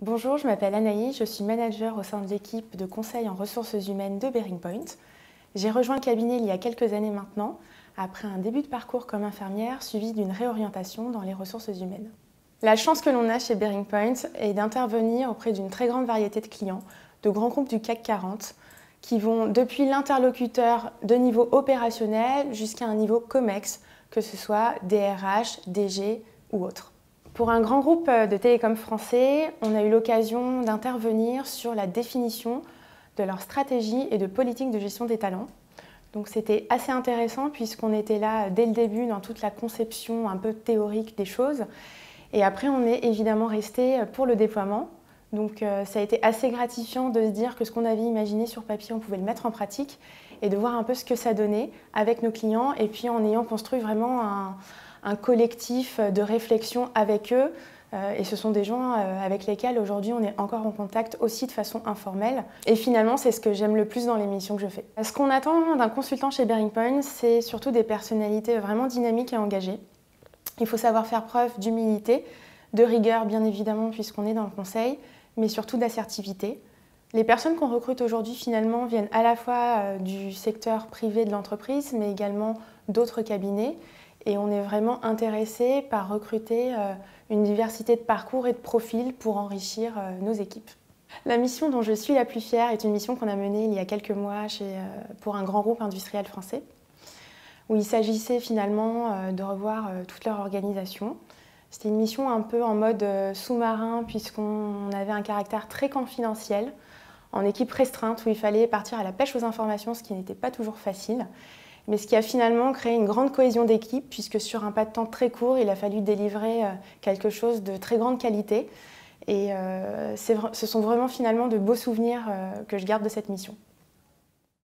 Bonjour, je m'appelle Anaïs, je suis manager au sein de l'équipe de conseil en ressources humaines de Bearing Point. J'ai rejoint le cabinet il y a quelques années maintenant, après un début de parcours comme infirmière suivi d'une réorientation dans les ressources humaines. La chance que l'on a chez Bearing Point est d'intervenir auprès d'une très grande variété de clients, de grands groupes du CAC 40, qui vont depuis l'interlocuteur de niveau opérationnel jusqu'à un niveau COMEX, que ce soit DRH, DG ou autre. Pour un grand groupe de télécom français, on a eu l'occasion d'intervenir sur la définition de leur stratégie et de politique de gestion des talents. Donc c'était assez intéressant puisqu'on était là dès le début dans toute la conception un peu théorique des choses. Et après, on est évidemment resté pour le déploiement. Donc ça a été assez gratifiant de se dire que ce qu'on avait imaginé sur papier, on pouvait le mettre en pratique et de voir un peu ce que ça donnait avec nos clients et puis en ayant construit vraiment un collectif de réflexion avec eux. Et ce sont des gens avec lesquels aujourd'hui on est encore en contact aussi de façon informelle. Et finalement, c'est ce que j'aime le plus dans les missions que je fais. Ce qu'on attend d'un consultant chez Bearing Point, c'est surtout des personnalités vraiment dynamiques et engagées. Il faut savoir faire preuve d'humilité, de rigueur bien évidemment puisqu'on est dans le conseil, mais surtout d'assertivité. Les personnes qu'on recrute aujourd'hui finalement viennent à la fois du secteur privé de l'entreprise, mais également d'autres cabinets. Et on est vraiment intéressé par recruter une diversité de parcours et de profils pour enrichir nos équipes. La mission dont je suis la plus fière est une mission qu'on a menée il y a quelques mois pour un grand groupe industriel français, où il s'agissait finalement de revoir toute leur organisation. C'était une mission un peu en mode sous-marin puisqu'on avait un caractère très confidentiel, en équipe restreinte où il fallait partir à la pêche aux informations, ce qui n'était pas toujours facile. Mais ce qui a finalement créé une grande cohésion d'équipe puisque sur un pas de temps très court, il a fallu délivrer quelque chose de très grande qualité. Et ce sont vraiment finalement de beaux souvenirs que je garde de cette mission.